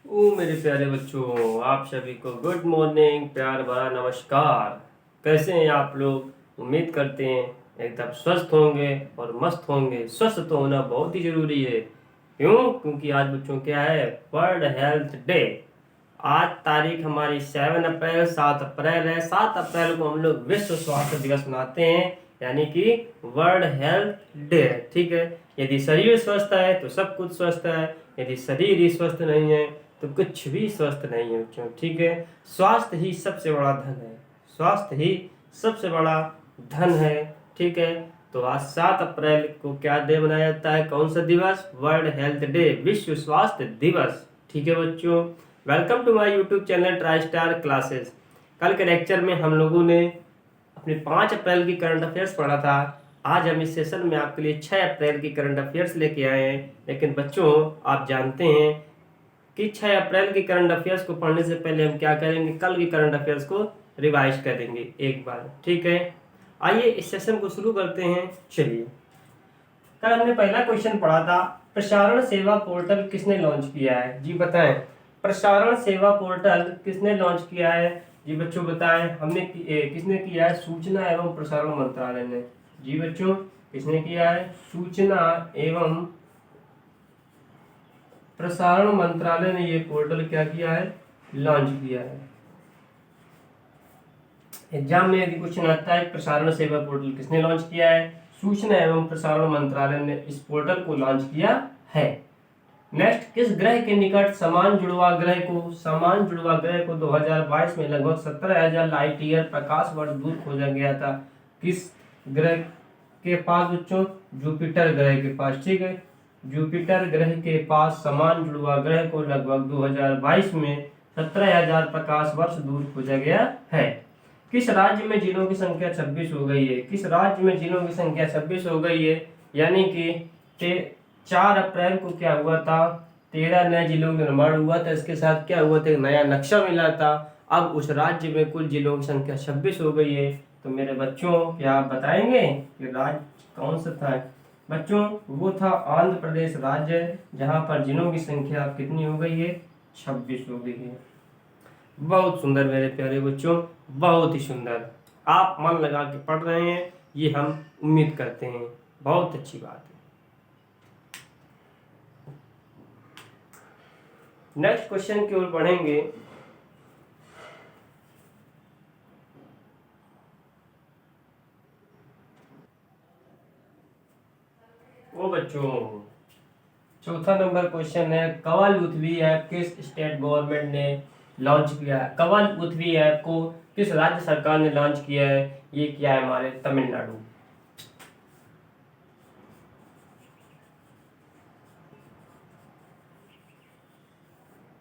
ओ मेरे प्यारे बच्चों, आप सभी को गुड मॉर्निंग, प्यार भरा नमस्कार। कैसे हैं आप लोग? उम्मीद करते हैं एकदम स्वस्थ होंगे और मस्त होंगे। स्वस्थ तो होना बहुत ही जरूरी है। क्यों? क्योंकि आज बच्चों क्या है? World health day. आज तारीख हमारी 7 अप्रैल, 7 अप्रैल है। 7 अप्रैल को हम लोग विश्व स्वास्थ्य दिवस मनाते हैं, यानी कि वर्ल्ड हेल्थ डे। ठीक है। यदि शरीर स्वस्थ है तो सब कुछ स्वस्थ है, यदि शरीर ही स्वस्थ नहीं है तो कुछ भी स्वस्थ नहीं है बच्चों। ठीक है। स्वास्थ्य ही सबसे बड़ा धन है। स्वास्थ्य ही सबसे बड़ा धन है। ठीक है। तो आज 7 अप्रैल को क्या डे मनाया जाता है? कौन सा दिवस? वर्ल्ड हेल्थ डे, विश्व स्वास्थ्य दिवस। ठीक है बच्चों, welcome to my YouTube channel Tri Star Classes. कल के लेक्चर में हम लोगों ने अपने 5 अप्रैल की करंट अफेयर्स पढ़ा था। आज हम इस सेशन में आपके लिए 6 अप्रैल की करंट अफेयर्स लेके आए हैं। लेकिन बच्चों, आप जानते हैं कि 6 अप्रैल की करंट अफेयर्स को पढ़ने से पहले हम क्या करेंगे? कल की करंट अफेयर्स को रिवाइज करेंगे एक बार। ठीक है। आइए इस सेशन को शुरू करते हैं। चलिए, कल हमने पहला क्वेश्चन पढ़ा था, प्रसारण सेवा पोर्टल किसने लॉन्च किया है? जी बताएं। प्रसारण सेवा पोर्टल किसने लॉन्च किया है? जी बच्चों बताएं। किसने किया है? सूचना एवं प्रसारण मंत्रालय ने। जी बच्चों, किसने किया है? सूचना एवं प्रसारण मंत्रालय ने ये पोर्टल क्या किया है? लॉन्च किया है। एग्जाम में यदि क्वेश्चन आता है प्रसारण सेवा पोर्टल किसने लॉन्च किया है, सूचना एवं प्रसारण मंत्रालय ने इस पोर्टल को लॉन्च किया है। नेक्स्ट, किस ग्रह के निकट समान जुड़वा ग्रह को 2022 में लगभग 17,000 लाइट ईयर प्रकाश वर्ष दूर खोजा गया था? किस ग्रह के पास बच्चों? जुपिटर ग्रह के पास। ठीक है। जुपिटर ग्रह के पास समान जुड़वा ग्रह को लगभग 2022 में 17,000 प्रकाश वर्ष दूर खोजा गया है। किस राज्य में जिलों की संख्या 26 हो गई है? किस राज्य में जिलों की संख्या 26 हो गई है? यानी कि 4 अप्रैल को क्या हुआ था? 13 नए जिलों का निर्माण हुआ था। इसके साथ क्या हुआ था? एक नया नक्शा मिला था। अब उस राज्य में कुल जिलों की संख्या 26 हो गई है। तो मेरे बच्चों, क्या आप बताएंगे कि राज्य कौन सा था? बच्चों, वो था आंध्र प्रदेश राज्य, जहां पर जिलों की संख्या कितनी हो गई है? 26 हो गई है। बहुत सुंदर मेरे प्यारे बच्चों, बहुत ही सुंदर। आप मन लगा के पढ़ रहे हैं, ये हम उम्मीद करते हैं। बहुत अच्छी बात है। नेक्स्ट क्वेश्चन की ओर बढ़ेंगे। वो बच्चों, चौथा नंबर क्वेश्चन है, कवल पृथ्वी ऐप किस स्टेट गवर्नमेंट ने लॉन्च किया है? कवल पृथ्वी ऐप को किस राज्य सरकार ने लॉन्च किया है? ये किया है हमारे तमिलनाडु।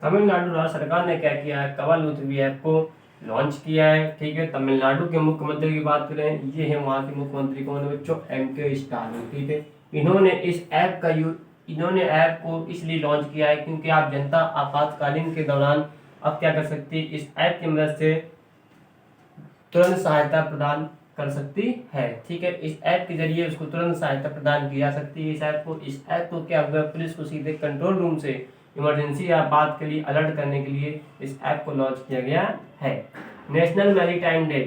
तमिलनाडु राज्य सरकार ने क्या किया है? कवल पृथ्वी ऐप को लॉन्च किया है। ठीक है। तमिलनाडु के मुख्यमंत्री की बात करें, ये है वहां के मुख्यमंत्री कौन है बच्चों? एम.के. स्टालिन। ठीक है। इन्होंने ऐप को इसलिए लॉन्च किया है क्योंकि आप जनता आपातकालीन के दौरान अब क्या कर सकती है? इस ऐप की मदद से तुरंत सहायता प्रदान कर सकती है। ठीक है। इस ऐप के जरिए उसको तुरंत सहायता प्रदान की जा सकती है। इस ऐप को क्या हुआ? पुलिस को सीधे कंट्रोल रूम से इमरजेंसी या बात के लिए अलर्ट करने के लिए इस ऐप को लॉन्च किया गया है। नेशनल मैरीटाइम डे,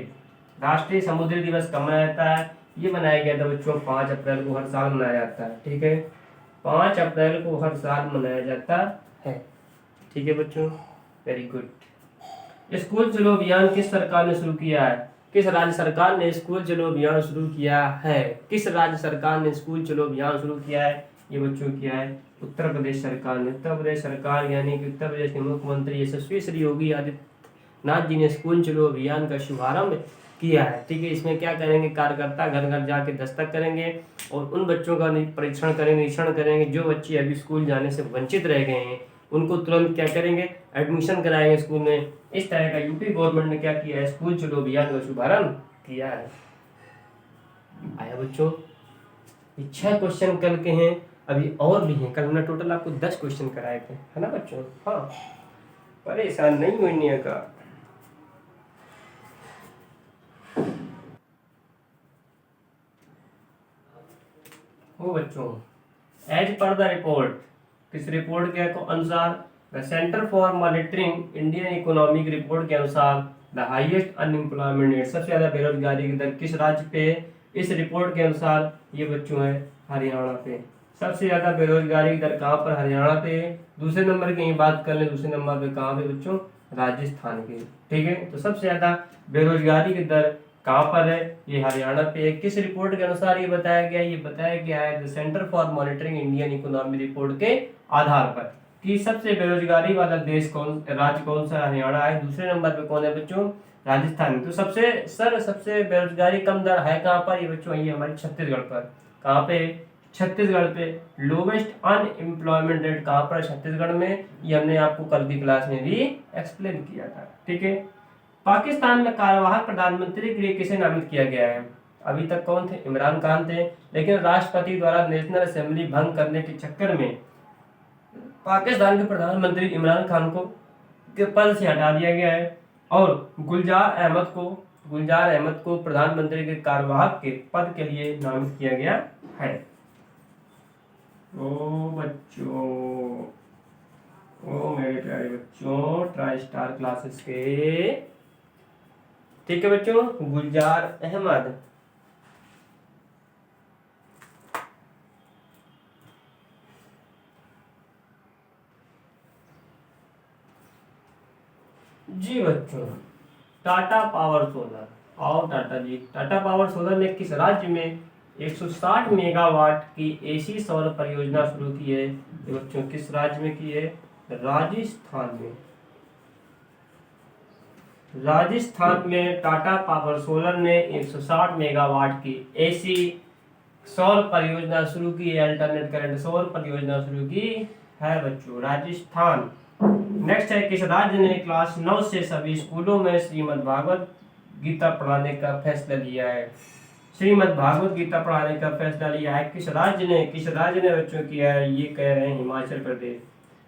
राष्ट्रीय समुद्री दिवस कब मनाया जाता है? ये मनाया गया था बच्चों 5 अप्रैल को, हर साल मनाया जाता है। ठीक है। 5 अप्रैल को हर साल मनाया जाता है। ठीक है बच्चों, वेरी गुड। स्कूल चलो अभियान किस सरकार ने शुरू किया है? किस राज्य सरकार ने स्कूल चलो अभियान शुरू किया है? किस राज्य सरकार ने स्कूल चलो अभियान शुरू किया है? ये बच्चों किया है उत्तर प्रदेश सरकार ने। उत्तर प्रदेश सरकार यानी कि उत्तर प्रदेश के मुख्यमंत्री यशस्वी श्री योगी आदित्यनाथ जी ने स्कूल चलो अभियान का शुभारंभ किया है। ठीक है। इसमें क्या करेंगे? कार्यकर्ता घर घर जाके दस्तक करेंगे और उन बच्चों का निरीक्षण करेंगे जो बच्चे अभी स्कूल जाने से वंचित रह गए हैं, उनको तुरंत क्या करेंगे? एडमिशन कराएंगे स्कूल में। इस तरह का यूपी गवर्नमेंट ने क्या किया है? स्कूल चलो अभियान का शुभारंभ किया है। आया बच्चों? ये 6 क्वेश्चन कल के हैं, अभी और भी हैं। कल हमने टोटल आपको 10 क्वेश्चन कराए थे, है ना बच्चों? हाँ, परेशान नहीं होने का। वो बच्चों, एज पर द रिपोर्ट, किस रिपोर्ट के अनुसार? The centre for monitoring Indian economic report के अनुसार द हाईएस्ट अनएम्प्लॉयमेंट रेट, सबसे ज्यादा बेरोजगारी की दर किस राज्य पे है? इस रिपोर्ट के अनुसार ये बच्चों है हरियाणा पे। सबसे ज्यादा बेरोजगारी की दर कहाँ पर? हरियाणा पे। दूसरे नंबर की बात कर लें, दूसरे नंबर पे कहाँ पे बच्चों? राजस्थान के। ठीक है, तो सबसे ज्यादा बेरोजगारी की दर कहाँ पर है? ये हरियाणा पे। किस रिपोर्ट के अनुसार ये बताया गया? ये बताया गया है the centre for monitoring Indian economy report के आधार पर कि सबसे बेरोजगारी वाला देश कौन, राज्य कौन सा? हरियाणा है। दूसरे नंबर पे कौन है बच्चों? राजस्थान। तो सबसे बेरोजगारी कम दर है कहाँ पर? ये बच्चों ये हमारे छत्तीसगढ़ पर। कहाँ पे? छत्तीसगढ़ पे। लोवेस्ट अनएम्प्लॉयमेंट रेट कहाँ पर? छत्तीसगढ़ में। ये हमने आपको कल की क्लास में भी एक्सप्लेन किया था। ठीक है, पाकिस्तान में कार्यवाहक प्रधानमंत्री के लिए किसे नामित किया गया है? अभी तक कौन थे? इमरान खान थे, लेकिन राष्ट्रपति द्वारा नेशनल असेंबली भंग करने के चक्कर में पाकिस्तान के प्रधानमंत्री इमरान खान को के पद से हटा दिया गया है और गुलजार अहमद को प्रधानमंत्री के कार्यवाहक के पद के लिए नामित किया गया है। ओ बच्चों, ओ मेरे प्यारे बच्चों, ट्राई स्टार क्लासेस के। ठीक है बच्चों, गुलजार अहमद। जी बच्चों, टाटा पावर सोलर। और टाटा पावर सोलर ने किस राज्य में 160 मेगावाट की एसी सौर परियोजना शुरू की है? ये बच्चों किस राज्य में की है? राजस्थान में। राजस्थान में टाटा पावर सोलर ने 160 मेगावाट की एसी सौर परियोजना शुरू की है। अल्टरनेट करंट सौर परियोजना शुरू की है बच्चों, राजस्थान। नेक्स्ट है, किस राज्य ने क्लास 9 से सभी स्कूलों में श्रीमद् भागवत गीता पढ़ाने का फैसला लिया है? श्रीमद् भागवत गीता पढ़ाने का फैसला लिया है किस राज्य ने बच्चों किया है? ये कह रहे हैं हिमाचल प्रदेश।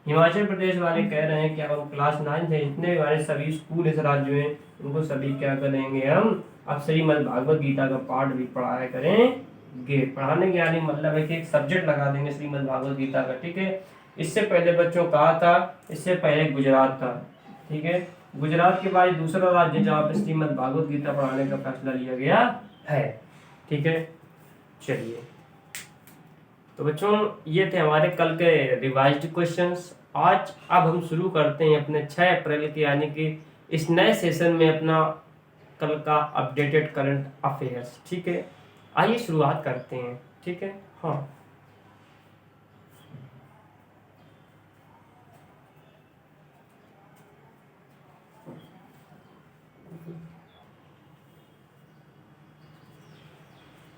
हिमाचल प्रदेश वाले कह रहे हैं कि अब हम क्लास 9 से जितने हमारे सभी स्कूल इस राज्य में, उनको सभी क्या करेंगे? हम अब श्रीमद् भागवत गीता का पाठ भी पढ़ाया करेंगे। पढ़ाने के यानी मतलब है कि एक सब्जेक्ट लगा देंगे श्रीमद् भागवत गीता का। ठीक है, इससे पहले बच्चों कहा था, इससे पहले गुजरात था। ठीक है, गुजरात के बाद दूसरा राज्य जहाँ पे श्रीमद् भागवत गीता पढ़ाने का फैसला लिया गया है। ठीक है, चलिए, तो बच्चों ये थे हमारे कल के रिवाइज्ड क्वेश्चंस। आज अब हम शुरू करते हैं अपने 6 अप्रैल के यानी कि इस नए सेशन में अपना कल का अपडेटेड करंट अफेयर्स। ठीक है, आइए शुरुआत करते हैं। ठीक है, हाँ,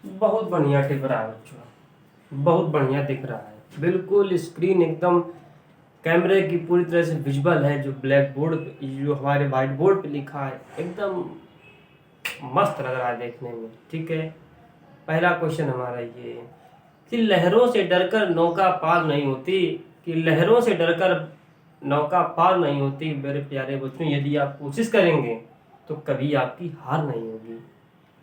बहुत बढ़िया दिख रहा है बच्चों, बहुत बढ़िया दिख रहा है। बिल्कुल स्क्रीन एकदम कैमरे की पूरी तरह से विजुअल है। जो ब्लैक बोर्ड, जो हमारे व्हाइट बोर्ड पे लिखा है, एकदम मस्त लग रहा है देखने में। ठीक है, पहला क्वेश्चन हमारा ये है कि लहरों से डरकर नौका पार नहीं होती। कि लहरों से डरकर नौका पार नहीं होती मेरे प्यारे बच्चों। यदि आप कोशिश करेंगे तो कभी आपकी हार नहीं होगी।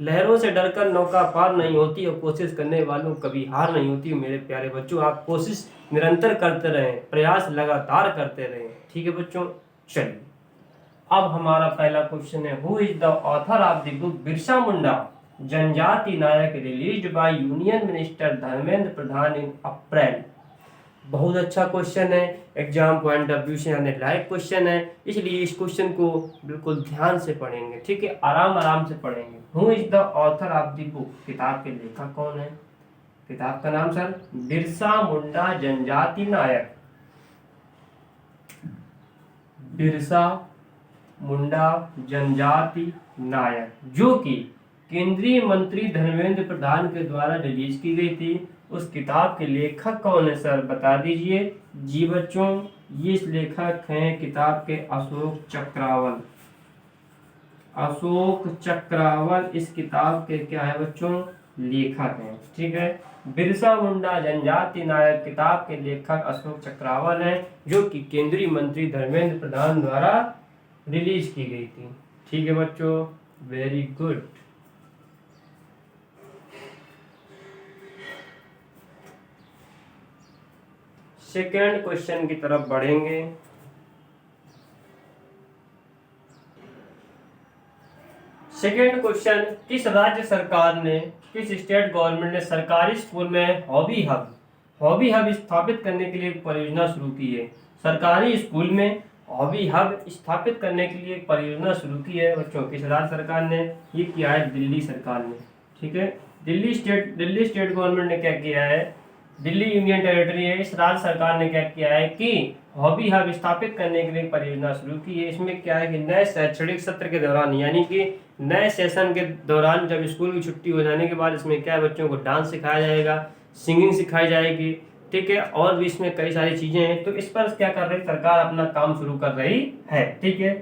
लहरों से डरकर नौका पार नहीं होती और कोशिश करने वालों कभी हार नहीं होती। मेरे प्यारे बच्चों, आप कोशिश निरंतर करते रहें, प्रयास लगातार करते रहें। ठीक है बच्चों, चलिए अब हमारा पहला क्वेश्चन है, who is the author of the book Birsa Munda Janjati Nayak, released by union minister Dharmendra Pradhan in April? बहुत अच्छा क्वेश्चन है, एग्जाम पॉइंट ऑफ व्यू से आने लायक क्वेश्चन है, इसलिए इस क्वेश्चन को बिल्कुल ध्यान से पढ़ेंगे। ठीक है, आराम आराम से पढ़ेंगे। Who is the author of the book, किताब के लेखक कौन है? किताब का नाम सर बिरसा मुंडा जनजाति नायक। बिरसा मुंडा जनजाति नायक, जो कि केंद्रीय मंत्री धर्मेंद्र प्रधान के द्वारा रिलीज की गई थी। उस किताब के लेखक कौन है सर, बता दीजिए। जी बच्चों, ये लेखक हैं किताब के अशोक चक्रावल। अशोक चक्रावल इस किताब के क्या है बच्चों? लेखक हैं। ठीक है, बिरसा मुंडा जनजाति नायक किताब के लेखक अशोक चक्रावल हैं, जो कि केंद्रीय मंत्री धर्मेंद्र प्रधान द्वारा रिलीज की गई थी। ठीक है बच्चों, वेरी गुड। सेकेंड क्वेश्चन की तरफ बढ़ेंगे। सेकेंड क्वेश्चन, किस राज्य सरकार ने, किस स्टेट गवर्नमेंट ने सरकारी स्कूल में हॉबी हब स्थापित करने के लिए एक परियोजना शुरू की है। सरकारी स्कूल में हॉबी हब स्थापित करने के लिए एक परियोजना शुरू की है बच्चों। किस राज्य सरकार ने ये किया है? दिल्ली सरकार ने। ठीक है, दिल्ली स्टेट गवर्नमेंट ने क्या किया है? दिल्ली यूनियन टेरिटरी है, इस राज्य सरकार ने क्या किया है कि हॉबी हब स्थापित करने के लिए परियोजना शुरू की है। इसमें क्या है कि नए शैक्षणिक सत्र के दौरान, यानी कि नए सेशन के दौरान, जब स्कूल की छुट्टी हो जाने के बाद इसमें क्या है, बच्चों को डांस सिखाया जाएगा, सिंगिंग सिखाई जाएगी। ठीक है, और भी इसमें कई सारी चीजें हैं। तो इस पर क्या कर रही सरकार? अपना काम शुरू कर रही है। ठीक है,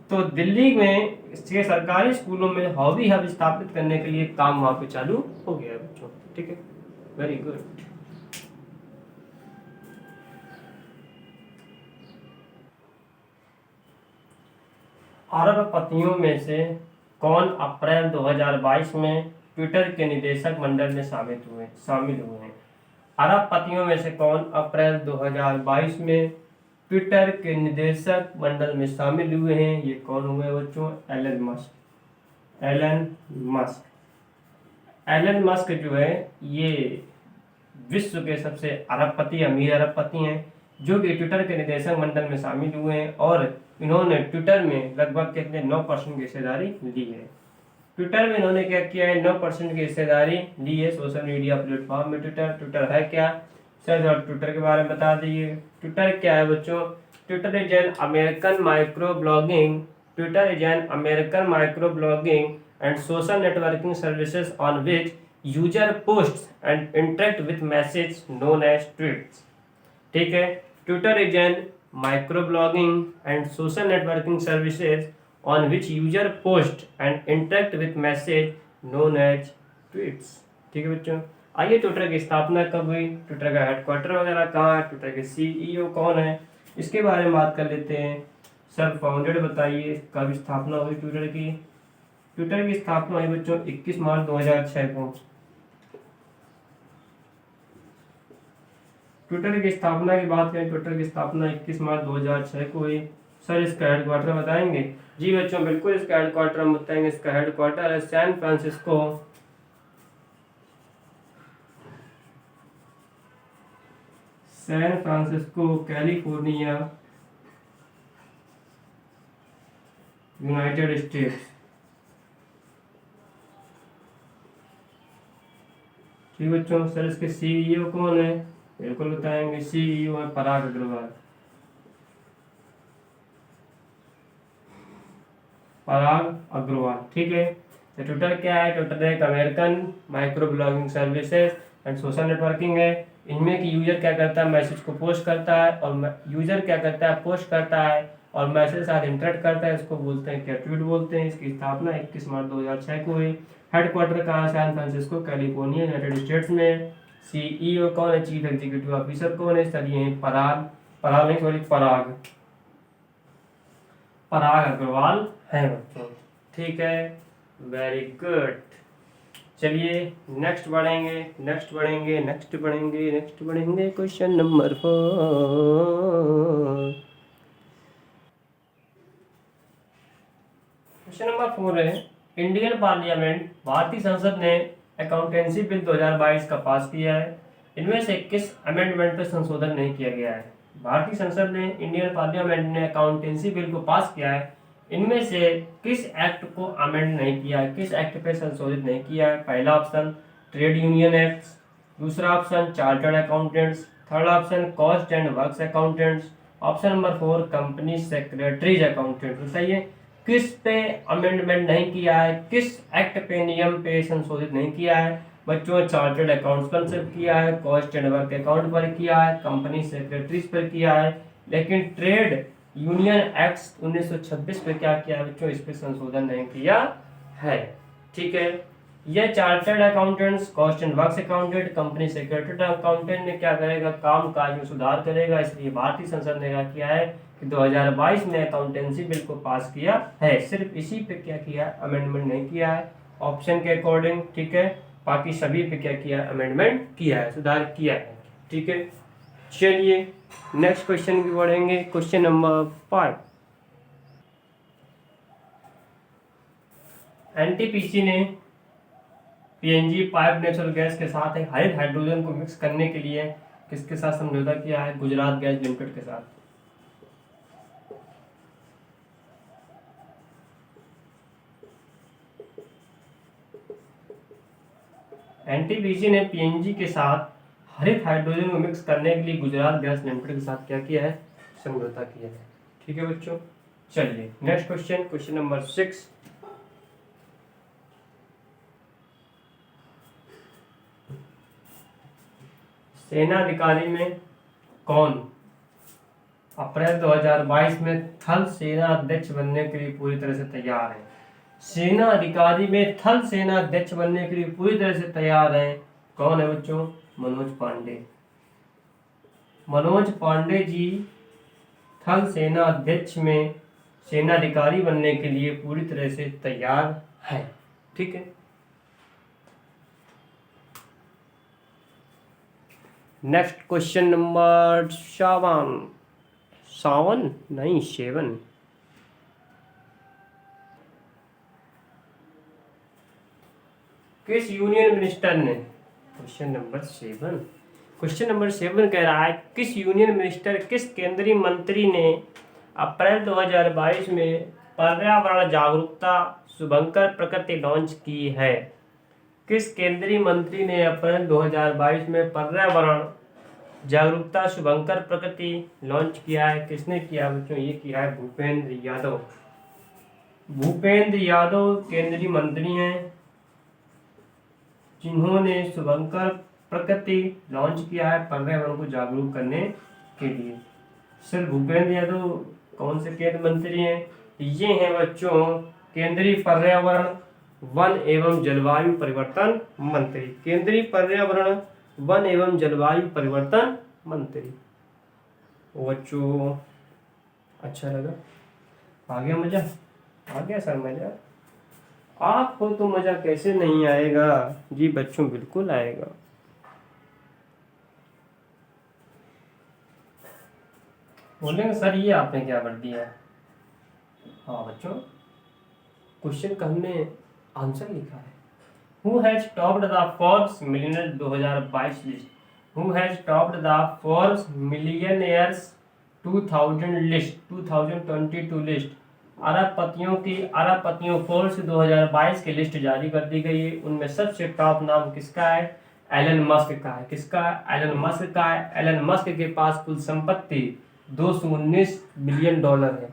तो दिल्ली में इसके सरकारी स्कूलों में हॉबी हब स्थापित करने के लिए काम वहां पे चालू हो गया है बच्चों। ठीक है, वेरी गुड। अरबपतियों में से कौन अप्रैल 2022 में ट्विटर के निदेशक मंडल में शामिल हुए हैं? अरबपतियों में से कौन अप्रैल 2022 में ट्विटर के निदेशक मंडल में शामिल हुए हैं? ये कौन हुए बच्चों? Elon Musk. एलन मस्क जो है ये विश्व के सबसे अमीर अरबपति हैं, जो कि ट्विटर के निदेशक मंडल में शामिल हुए हैं, और इन्होंने ट्विटर में लगभग कितने 9% की हिस्सेदारी ली है। ट्विटर में इन्होंने क्या किया है? 9% की हिस्सेदारी ली है सोशल मीडिया प्लेटफॉर्म में। ट्विटर है क्या सर? आप ट्विटर के बारे में बता दीजिए। ट्विटर क्या है बच्चों? Twitter is an American microblogging and social networking services on which user posts and interact with message known as tweets. ठीक है, Twitter is an microblogging and social networking services on which user post and interact with message known as tweets। ठीक है बच्चों, आइए Twitter की स्थापना कब हुई, ट्विटर का हेडक्वार्टर वगैरह कहाँ है, ट्विटर के सीईओ कौन है, इसके बारे में बात कर लेते हैं। सर फाउंडेड बताइए, कब स्थापना हुई ट्विटर की? ट्विटर की स्थापना हुई बच्चों 21 मार्च 2006 को। ट्विटर की स्थापना की बात करें, ट्विटर की स्थापना 21 मार्च 2006 को हुई। सर इसका हेडक्वार्टर बताएंगे? जी बच्चों बिल्कुल, इसका हेडक्वार्टर हम बताएंगे। इसका हेडक्वार्टर है San Francisco California, United States. ठीक बच्चों, सर इसके सीईओ कौन है? बिल्कुल बताएंगे, सीईओ है पराग अग्रवाल। ठीक है, तो ट्विटर क्या है? ट्विटर एक American micro blogging services and social networking है। इनमें कि यूजर क्या करता है? मैसेज को पोस्ट करता है, और यूजर क्या करता है? पोस्ट करता है और मैसेज साथ इंटरेक्ट करता है, इसको बोलते हैं क्या? ट्वीट बोलते हैं। इसकी स्थापना 21 मार्च 2006 को हुई। हेडक्वार्टर कहाँ? San Francisco California, United States में। सीईओ कौन है? चीफ एग्जीक्यूटिव ऑफिसर कौन है? सर ये पराग अग्रवाल है बच्चों। ठीक है, वेरी गुड। चलिए नेक्स्ट बढ़ेंगे क्वेश्चन नंबर 4। क्वेश्चन नंबर 4 है, इंडियन पार्लियामेंट भारतीय संसद ने अकाउंटेंसी बिल 2022 का पास किया है। इनमें से किस अमेंडमेंट पर संशोधन नहीं किया गया है? भारतीय संसद ने, इंडियन पार्लियामेंट ने अकाउंटेंसी बिल को पास किया है। इनमें से किस एक्ट को अमेंड नहीं किया है, किस एक्ट पे संशोधित नहीं किया है? पहला ऑप्शन ट्रेड यूनियन एक्ट, दूसरा option chartered accountants, third option cost and works accountants, option number 4 company secretaries accountant. बताइए किस पे अमेंडमेंट नहीं किया है, किस एक्ट पे, नियम पे संशोधित नहीं किया है? बच्चों चार्टर्ड अकाउंट्स पर किया है, कॉस्ट एंड वर्क अकाउंट पर किया है, कंपनी सेक्रेटरीज पर किया है, लेकिन ट्रेड यूनियन एक्ट 1926 पे क्या किया है बच्चों? इस पे संशोधन नहीं किया है। ठीक है, यह chartered accountants, cost and works accountant, company secretary accountant ने क्या करेगा? काम काज में सुधार करेगा। इसलिए भारतीय संसद ने क्या किया है कि 2022 में अकाउंटेंसी बिल को पास किया है। सिर्फ इसी पे क्या किया? अमेंडमेंट नहीं किया है ऑप्शन के अकॉर्डिंग। ठीक है, बाकी सभी पे क्या किया? अमेंडमेंट किया है, सुधार किया है। ठीक है, चलिए नेक्स्ट क्वेश्चन की बढ़ेंगे। Question number 5। एनटीपीसी ने पीएनजी पाइप नेचुरल गैस के साथ एक हरित हाइड्रोजन को मिक्स करने के लिए किसके साथ समझौता किया है? गुजरात गैस लिमिटेड के साथ। एनटीपीसी ने पीएनजी के साथ हरित हाइड्रोजन को मिक्स करने के लिए गुजरात गैस लिमिटेड के साथ क्या किया है? समझौता किया है। ठीक है बच्चों, चलिए नेक्स्ट क्वेश्चन, क्वेश्चन नंबर 6। सेना अधिकारी में कौन अप्रैल 2022 में थल सेना अध्यक्ष बनने के लिए पूरी तरह से तैयार है? सेना अधिकारी में थल सेना अध्यक्ष बनने के लिए पूरी तरह से तैयार है। कौन है बच्चों? मनोज पांडे। मनोज पांडे जी थल सेना अध्यक्ष में सेना अधिकारी बनने के लिए पूरी तरह से तैयार है। ठीक है, नेक्स्ट क्वेश्चन नंबर 7। किस यूनियन मिनिस्टर ने, क्वेश्चन नंबर 7 कह रहा है, किस यूनियन मिनिस्टर, किस केंद्रीय मंत्री ने अप्रैल 2022 में पर्यावरण जागरूकता शुभंकर प्रकृति लॉन्च की है? किस केंद्रीय मंत्री ने अप्रैल 2022 में पर्यावरण जागरूकता शुभंकर प्रकृति लॉन्च किया है? किसने किया बच्चों? ये किया है भूपेंद्र यादव। भूपेंद्र यादव केंद्रीय मंत्री हैं जिन्होंने शुभंकर प्रकृति लॉन्च किया है पर्यावरण को जागरूक करने के लिए। सर भूपेंद्र यादव कौन से केंद्रीय मंत्री हैं? ये हैं बच्चों केंद्रीय पर्यावरण वन एवं जलवायु परिवर्तन मंत्री। केंद्रीय पर्यावरण वन एवं जलवायु परिवर्तन मंत्री। बच्चों अच्छा लगा? आ गया मजा? आ गया सर मजा? आपको तो मजा कैसे नहीं आएगा? जी बच्चों बिल्कुल आएगा। बोलेंगे सर ये आपने क्या कर दिया? हाँ बच्चों, क्वेश्चन का हमने आंसर लिखा है। Who has topped the Forbes Millionaires 2022 list? Who has topped the Forbes Millionaires 2022 list? अरबपतियों फोर्ब्स 2022 की लिस्ट जारी कर दी गई है। उनमें सबसे टॉप नाम किसका है? एलन मस्क का है। किसका? एलन मस्क का है। एलन मस्क के पास कुल संपत्ति $219 बिलियन है।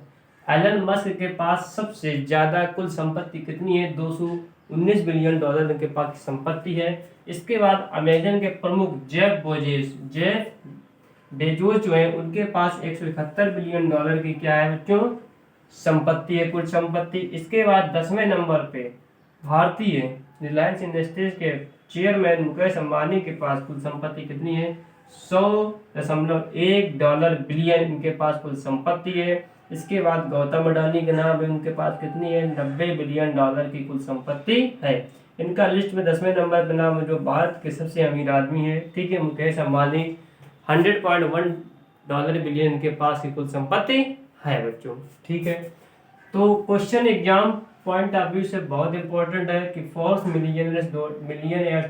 एलन मस्क के पास सबसे ज्यादा कुल संपत्ति कितनी है? $219 बिलियन के पास संपत्ति है। इसके बाद अमेजन के प्रमुख जेफ बेजोस जो है उनके पास $171 बिलियन की क्या है बच्चों? संपत्ति है, कुल संपत्ति। इसके बाद 10वें नंबर पे भारतीय रिलायंस इंडस्ट्रीज के चेयरमैन मुकेश अंबानी के पास कुल संपत्ति कितनी है? $100.1 बिलियन इनके पास कुल संपत्ति है। इसके बाद गौतम अडानी के नाम है, उनके पास कितनी है? $90 बिलियन की कुल संपत्ति है। इनका लिस्ट में 10वें नंबर पर नाम है जो भारत के सबसे अमीर आदमी है। ठीक है, मुकेश अंबानी। $100.1 बिलियन के पास की कुल संपत्ति है बच्चों। ठीक है, तो question exam point of view से बहुत इंपॉर्टेंट है कि फोर्ब्स मिलियनेयर्स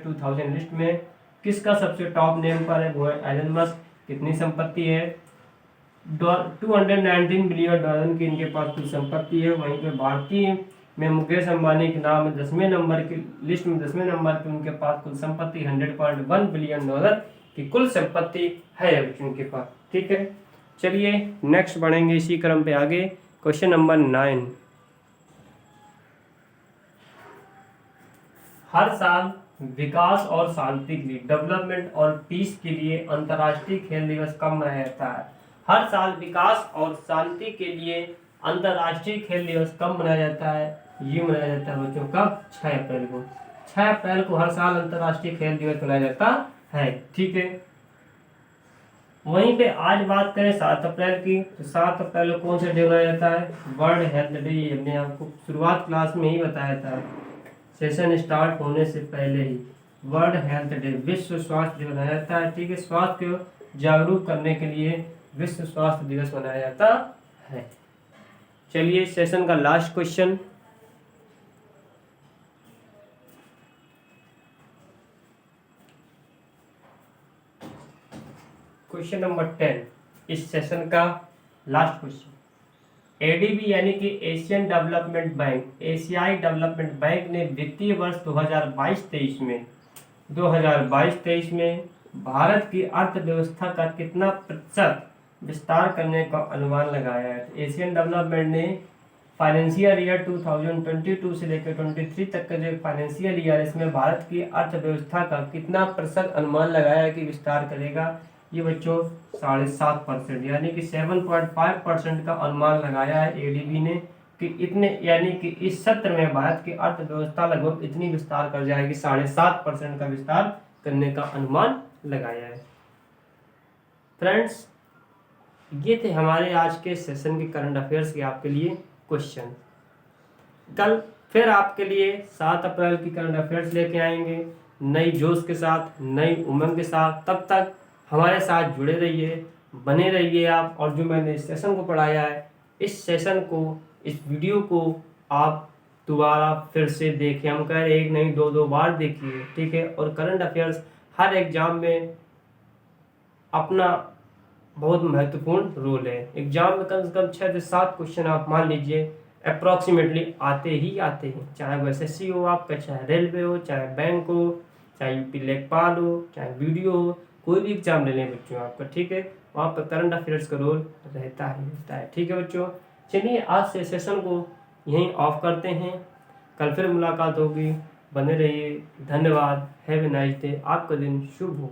2000 लिस्ट में किसका सबसे टॉप नेम पर है? वो है एलन मस्क। कितनी संपत्ति है? $219 बिलियन की इनके पास कुल संपत्ति है। वहीं पे भारतीय में मुकेश अंबानी के नाम है 10वें नंबर की लिस्ट में 10वें नंबर पे उनके पास कुल संपत्ति $100.1 बिलियन की कुल संपत्ति है उनके पास। ठीक है, चलिए नेक्स्ट बढ़ेंगे इसी क्रम पे आगे। Question number 9। हर साल विकास और शांति के लिए, डेवलपमेंट और पीस के लिए अंतर्राष्ट्रीय खेल दिवस कब मनाया जाता है? हर साल विकास और शांति के लिए अंतर्राष्ट्रीय खेल दिवस कब मनाया जाता है? ये मनाया जाता है बच्चों कब? 6 अप्रैल को। 6 अप्रैल को हर साल अंतर्राष्ट्रीय खेल दिवस मनाया जाता है। ठीक है, वहीं पे आज बात करें 7 अप्रैल की, तो 7 अप्रैल को कौन सा डे मनाया जाता है? World health day. हमने आपको शुरुआत क्लास में ही बताया था, सेशन स्टार्ट होने से पहले ही। वर्ल्ड हेल्थ डे, विश्व स्वास्थ्य दिवस मनाया जाता है। ठीक है, स्वास्थ्य को जागरूक करने के लिए विश्व स्वास्थ्य दिवस मनाया जाता है। चलिए सेशन का लास्ट क्वेश्चन, क्वेश्चन नंबर 10 इस सेशन का लास्ट क्वेश्चन। एडीबी यानी कि एशियन डेवलपमेंट बैंक, एशियाई डेवलपमेंट बैंक ने वित्तीय वर्ष 2022-23 में भारत की अर्थव्यवस्था का कितना प्रतिशत विस्तार करने का अनुमान लगाया है। एशियन डेवलपमेंट ने फाइनेंशियल ईयर 2022 से लेकर 23 तक का जो फाइनेंशियल ईयर, इसमें भारत की अर्थव्यवस्था का कितना प्रतिशत अनुमान लगाया है कि विस्तार करेगा। ये बच्चों 7.5%, यानी कि 7.5% का अनुमान लगाया है एडीबी ने कि इतने, यानी कि इस सत्र में भारत की अर्थव्यवस्था लगभग इतनी विस्तार कर जाएगी, 7.5% का विस्तार करने का अनुमान लगाया है। फ्रेंड्स, ये थे हमारे आज के सेशन के करंट अफेयर्स के आपके लिए क्वेश्चन। कल फिर आपके लिए 7 अप्रैल की करंट अफेयर्स लेके आएंगे नई जोश के साथ, नई उमंग के साथ। तब तक हमारे साथ जुड़े रहिए, बने रहिए आप। और जो मैंने इस सेशन को पढ़ाया है, इस सेशन को, इस वीडियो को आप दोबारा फिर से देखें। हम कह रहे एक नहीं 2 बार देखिए, ठीक है। और करंट अफेयर्स हर एग्जाम में अपना बहुत महत्वपूर्ण रोल है। एग्जाम में कम से कम 6 से 7 क्वेश्चन आप मान लीजिए अप्रॉक्सीमेटली आते ही आते हैं, चाहे वो एसएससी हो आपका, चाहे रेलवे हो, चाहे बैंक हो, चाहे यूपी लेखपाल हो, चाहे वीडियो हो, कोई भी एग्जाम ले लें बच्चों आपका, ठीक है। वहाँ पर करंट अफेयर्स का रोल रहता है, ठीक है बच्चों। चलिए आज से सेशन को यहीं ऑफ करते हैं, कल फिर मुलाकात होगी। बने रहिए, धन्यवाद। हैव ए नाइस डे, आपका दिन शुभ हो।